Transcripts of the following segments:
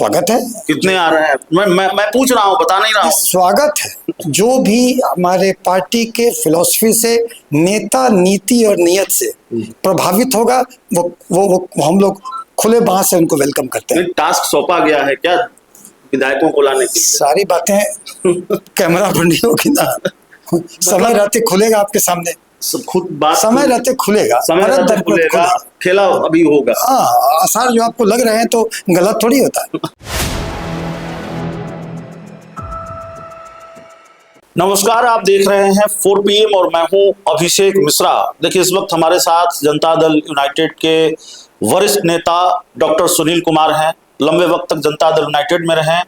स्वागत है। कितने आ रहे हैं? मैं पूछ रहा हूँ, बता नहीं रहा हूँ। स्वागत है। जो भी हमारे पार्टी के फिलॉसफी से, नेता, नीति और नियत से प्रभावित होगा वो हम लोग खुले बाह से उनको वेलकम करते हैं। टास्क सौंपा गया है क्या विधायकों को लाने के लिए? सारी बातें कैमरा पर नहीं होगी ना। समय रहते खुलेगा आपके सामने, खुद बात समय रहते खुलेगा, समय रहते खुलेगा, खेला अभी होगा। आसार जो आपको लग रहे हैं तो गलत थोड़ी होता है। नमस्कार, आप देख रहे हैं 4 PM और मैं हूं अभिषेक मिश्रा। देखिए, इस वक्त हमारे साथ जनता दल यूनाइटेड के वरिष्ठ नेता डॉक्टर सुनील कुमार हैं। लंबे वक्त तक जनता दल यूनाइटेड में रहे,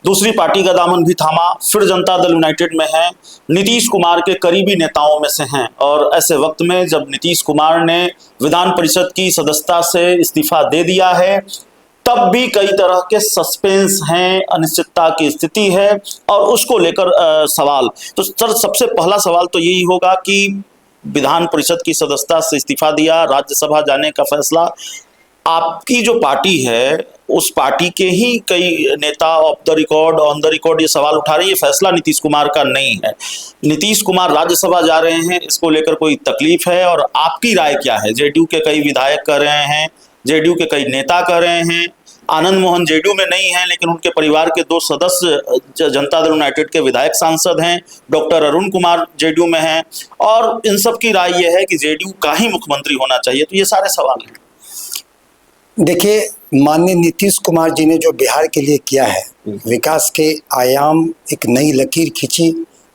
दूसरी पार्टी का दामन भी थामा, फिर जनता दल यूनाइटेड में हैं। नीतीश कुमार के करीबी नेताओं में से हैं और ऐसे वक्त में जब नीतीश कुमार ने विधान परिषद की सदस्यता से इस्तीफा दे दिया है, तब भी कई तरह के सस्पेंस हैं, अनिश्चितता की स्थिति है और उसको लेकर सवाल। तो सर, सबसे पहला सवाल तो यही होगा कि विधान परिषद की सदस्यता से इस्तीफा दिया, राज्यसभा जाने का फैसला, आपकी जो पार्टी है उस पार्टी के ही कई नेता of the record, on the record ये सवाल उठा रहे हैं, ये फैसला नीतीश कुमार का नहीं है। नीतीश कुमार राज्यसभा जा रहे हैं, इसको लेकर कोई तकलीफ है? और आपकी राय क्या है? जेडीयू के कई विधायक कर रहे हैं, जेडीयू के कई नेता कर रहे हैं, आनंद मोहन जेडीयू में नहीं है लेकिन उनके परिवार के 2 सदस्य जनता दल यूनाइटेड के विधायक सांसद हैं, डॉक्टर अरुण कुमार जेडीयू में हैं और इन सब की राय यह है कि जेडीयू का ही मुख्यमंत्री होना चाहिए। तो ये सारे सवाल हैं। देखिए, माननीय नीतीश कुमार जी ने जो बिहार के लिए किया है, विकास के आयाम, एक नई लकीर खींची,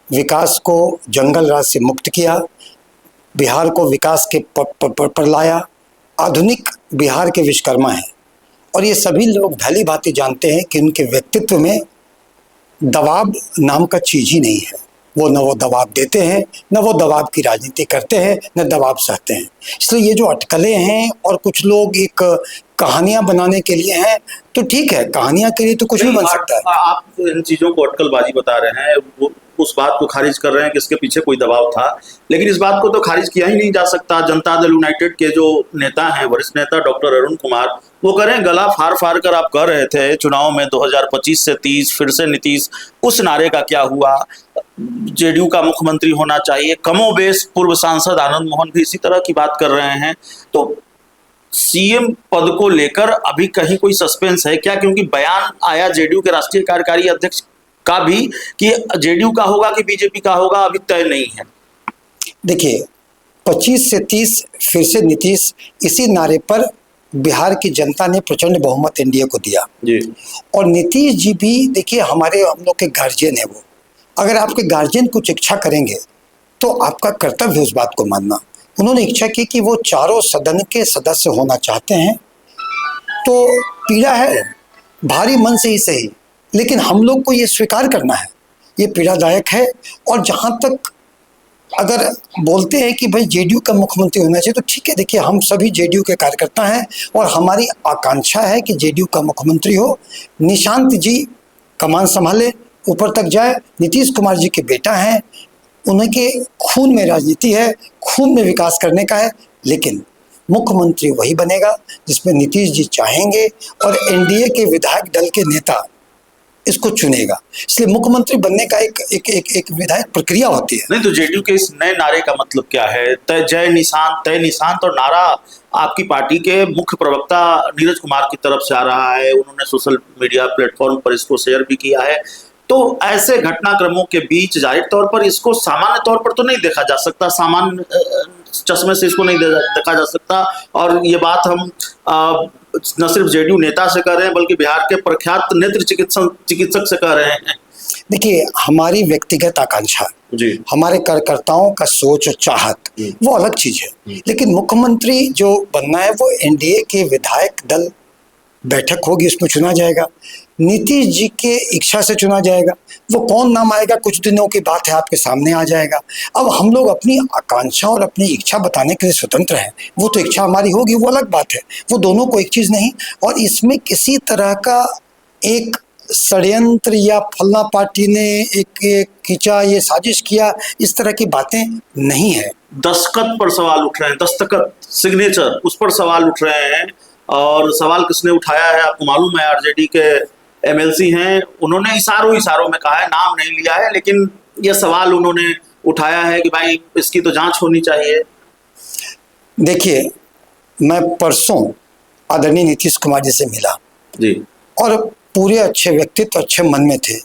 विकास को जंगल राज से मुक्त किया, बिहार को विकास के पर लाया, आधुनिक बिहार के विश्वकर्मा हैं और ये सभी लोग भली भांति जानते हैं कि उनके व्यक्तित्व में दबाव नाम का चीज ही नहीं है। वो न वो दबाव देते हैं, न वो दबाव की राजनीति करते हैं, न दबाव सहते हैं। इसलिए ये जो अटकलें हैं और कुछ लोग एक कहानियां बनाने के लिए हैं, तो ठीक है, कहानियां के लिए तो कुछ भी बन सकता है। आप इन चीजों को अटकलबाजी बता रहे हैं, वो उस बात को खारिज कर रहे हैं कि इसके पीछे कोई दबाव था, लेकिन इस बात को तो खारिज किया ही नहीं जा सकता। जनता दल यूनाइटेड के जो नेता हैं, वरिष्ठ नेता डॉक्टर अरुण कुमार, वो कह रहे हैं गला फाड़ फाड़ कर आप कर रहे थे चुनाव में 2025 से 30, फिर से नीतीश, उस नारे का क्या हुआ? जेडीयू का मुख्यमंत्री होना चाहिए। कमोबेश पूर्व सांसद आनंद मोहन भी इसी तरह की बात कर रहे हैं। तो सीएम पद को लेकर अभी कहीं कोई सस्पेंस है क्या? क्योंकि बयान आया जेडीयू के राष्ट्रीय कार्यकारी अध्यक्ष का भी कि जेडीयू का होगा कि बीजेपी का होगा, अभी तय नहीं है। देखिए, 25 से 30 फिर से नीतीश, इसी नारे पर बिहार की जनता ने प्रचंड बहुमत एनडीए को दिया जी। और नीतीश जी भी, देखिए, हम लोग के गार्जियन है। वो अगर आपके गार्जियन कुछ इच्छा करेंगे तो आपका कर्तव्य है उस बात को मानना। उन्होंने इच्छा की कि वो चारों सदन के सदस्य होना चाहते हैं, तो पीड़ा है, भारी मन से ही सही, लेकिन हम लोग को ये स्वीकार करना है, ये पीड़ादायक है। और जहाँ तक अगर बोलते हैं कि भाई जेडीयू का मुख्यमंत्री होना चाहिए, तो ठीक है, देखिए, हम सभी जेडीयू के कार्यकर्ता हैं और हमारी आकांक्षा है कि जेडीयू का मुख्यमंत्री हो, निशांत जी कमान संभाले, ऊपर तक जाए। नीतीश कुमार जी के बेटा हैं, उनके खून में राजनीति है, खून में विकास करने का है, लेकिन मुख्यमंत्री वही बनेगा जिसमें नीतीश जी चाहेंगे और एनडीए के विधायक दल के नेता इसको चुनेगा। इसलिए मुख्यमंत्री बनने का एक विधायक प्रक्रिया होती है। नहीं तो जेडीयू के इस नए नारे का मतलब क्या है? तय निशांत और नारा आपकी पार्टी के मुख्य प्रवक्ता नीरज कुमार की तरफ से आ रहा है, उन्होंने सोशल मीडिया प्लेटफॉर्म पर इसको शेयर भी किया है। तो ऐसे घटनाक्रमों के बीच जाहिर तौर पर इसको सामान्य तौर पर तो नहीं देखा जा सकता, सामान्य चश्मे से इसको नहीं देखा जा सकता। और ये बात हम न सिर्फ जेडीयू नेता से कर रहे हैं बल्कि बिहार के प्रख्यात नेत्र चिकित्सक से कर रहे हैं। देखिए, हमारी व्यक्तिगत आकांक्षा जी, हमारे कार्यकर्ताओं का सोच और चाहत वो अलग चीज है, लेकिन मुख्यमंत्री जो बनना है वो एनडीए के विधायक दल बैठक होगी, उसमें चुना जाएगा, नीतीश जी के इच्छा से चुना जाएगा। वो कौन नाम आएगा कुछ दिनों की बात है, आपके सामने आ जाएगा। अब हम लोग अपनी आकांक्षा और अपनी इच्छा बताने के लिए स्वतंत्र हैं, वो तो इच्छा हमारी होगी, वो अलग बात है, वो दोनों को एक चीज नहीं। और इसमें किसी तरह का एक षड्यंत्र या फलना पार्टी ने एक खींचा, ये साजिश किया, इस तरह की बातें नहीं है। दस्तखत पर सवाल उठ रहे हैं, दस्तखत, सिग्नेचर, उस पर सवाल उठ रहे हैं। और सवाल किसने उठाया है आपको मालूम है? आरजेडी के एमएलसी हैं, उन्होंने इशारों में कहा है, नाम नहीं लिया है, लेकिन ये सवाल उन्होंने उठाया है कि भाई इसकी तो जांच होनी चाहिए। देखिए, मैं परसों आदरणीय नीतीश कुमार जी से मिला जी। और पूरे अच्छे व्यक्तित्व, अच्छे मन में थे।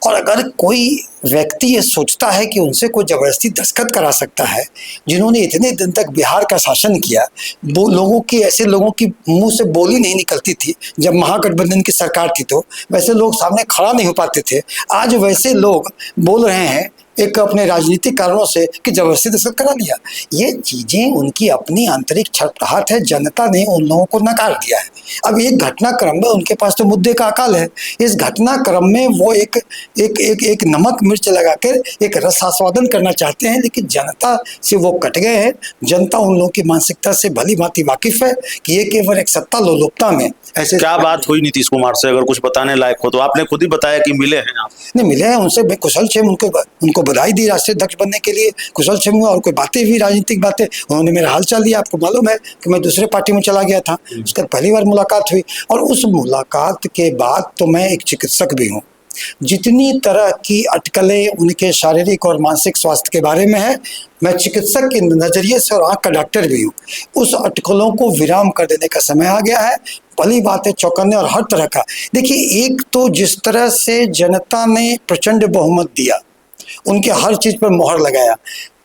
और अगर कोई व्यक्ति ये सोचता है कि उनसे कोई जबरदस्ती दस्तखत करा सकता है, जिन्होंने इतने दिन तक बिहार का शासन किया, वो लोगों की, ऐसे लोगों की मुंह से बोली नहीं निकलती थी जब महागठबंधन की सरकार थी, तो वैसे लोग सामने खड़ा नहीं हो पाते थे। आज वैसे लोग बोल रहे हैं एक अपने राजनीतिक कारणों से कि जबरदस्ती दस्तखत करा लिया। ये चीजें उनकी अपनी आंतरिक छटपटाहट है, जनता ने उन लोगों को नकार दिया है। अब एक घटनाक्रम में उनके पास तो मुद्दे का अकाल है। इस घटनाक्रम में वो एक एक एक एक नमक मिर्च लगाकर एक रस आस्वादन करना चाहते हैं, लेकिन जनता से वो कट गए हैं। जनता उन लोगों की मानसिकता से भली भांति वाकिफ है कि ये केवल एक सत्ता लोलुपता में ऐसे। क्या बात हुई नीतीश कुमार से, अगर कुछ बताने लायक हो तो? आपने खुद ही बताया कि मिले हैं आप। नहीं मिले हैं उनसे, मैं कुशल क्षेम उनको बधाई दी राष्ट्रीय अध्यक्ष बनने के लिए, कुशल क्षेम हुआ। और कोई बातें हुई, राजनीतिक बातें, उन्होंने मेरा हालचाल लिया। आपको मालूम है कि मैं दूसरे पार्टी में चला गया था, उसका पहली बार मुलाकात हुई। और उस मुलाकात के बाद तो मैं एक चिकित्सक भी हूँ, जितनी तरह की अटकलें उनके शारीरिक और मानसिक स्वास्थ्य के बारे में है, मैं चिकित्सक के नजरिए से और आँख का डॉक्टर भी हूँ। उस अटकलों को विराम कर देने का समय आ गया है। भली बात है, चौकन्ने और हर तरह का। देखिए, एक तो जिस तरह से जनता ने प्रचंड बहुमत दिया, उनके हर चीज पर मोहर लगाया,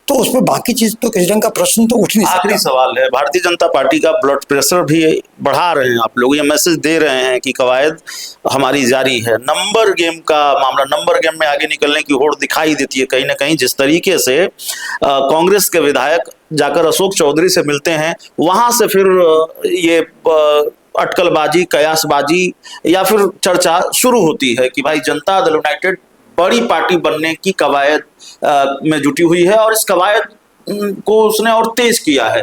तो उसमें बाकी चीज तो किसी रंग का प्रश्न तो उठ नहीं सकता। आखिरी सवाल है, भारतीय जनता पार्टी का ब्लड प्रेशर भी बढ़ा रहे हैं आप लोग, ये मैसेज दे रहे हैं कि कवायद हमारी जारी है। नंबर गेम का मामला, नंबर गेम में आगे निकलने की होड़ दिखाई देती है कहीं ना कहीं। जिस तरीके से कांग्रेस के विधायक जाकर अशोक चौधरी से मिलते हैं, वहां से फिर ये अटकलबाजी, कयासबाजी या फिर चर्चा शुरू होती है कि भाई जनता दल यूनाइटेड बड़ी पार्टी बनने की कवायद में जुटी हुई है और इस कवायद को उसने और तेज किया है।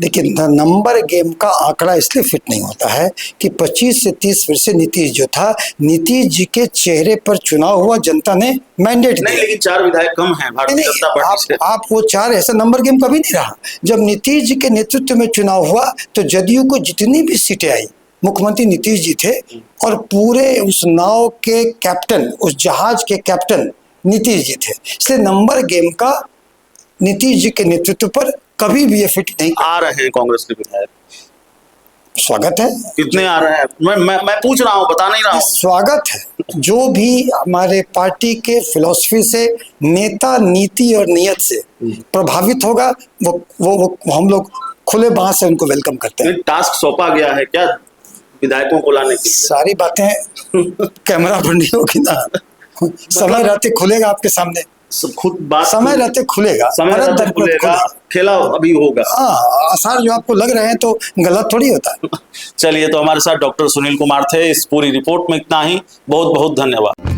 देखिए, नंबर गेम का आंकड़ा इसलिए फिट नहीं होता है कि 25 से 30 वर्ष से नीतीश जो था, नीतीश जी के चेहरे पर चुनाव हुआ, जनता ने मैंडेट नहीं, दिया। लेकिन 4 विधायक कम हैं भारतीय जनता पार्टी से। आप वो 4, ऐसा नंबर गेम कभी नहीं रहा। जब नीतीश जी के नेतृत्व में चुनाव हुआ तो जदयू को जितनी भी सीटें आई, मुख्यमंत्री नीतीश जी थे और पूरे उस नाव के कैप्टन, उस जहाज के कैप्टन नीतीश जी थे। इसलिए नंबर गेम का नीतीश जी के नेतृत्व पर कभी भी ये फिट नहीं। आ रहे हैं कांग्रेस के विधायक, स्वागत है। कितने आ रहे हैं? मैं पूछ रहा हूँ, बता नहीं रहा हूँ। स्वागत है। जो भी हमारे पार्टी के फिलॉसफी से, नेता नीति और नियत से प्रभावित होगा, वो हम लोग खुले बांह से उनको वेलकम करते हैं। टास्क सौंपा गया है क्या विधायकों को लाने के लिए? सारी बातें कैमरा पर नहीं होगी ना, समय रहते खुलेगा आपके सामने, खुद बात, समय रहते खुलेगा, समय रहते खुलेगा, खेला अभी होगा। हाँ, आसार जो आपको लग रहे हैं तो गलत थोड़ी होता है। चलिए, तो हमारे साथ डॉक्टर सुनील कुमार थे। इस पूरी रिपोर्ट में इतना ही। बहुत बहुत धन्यवाद।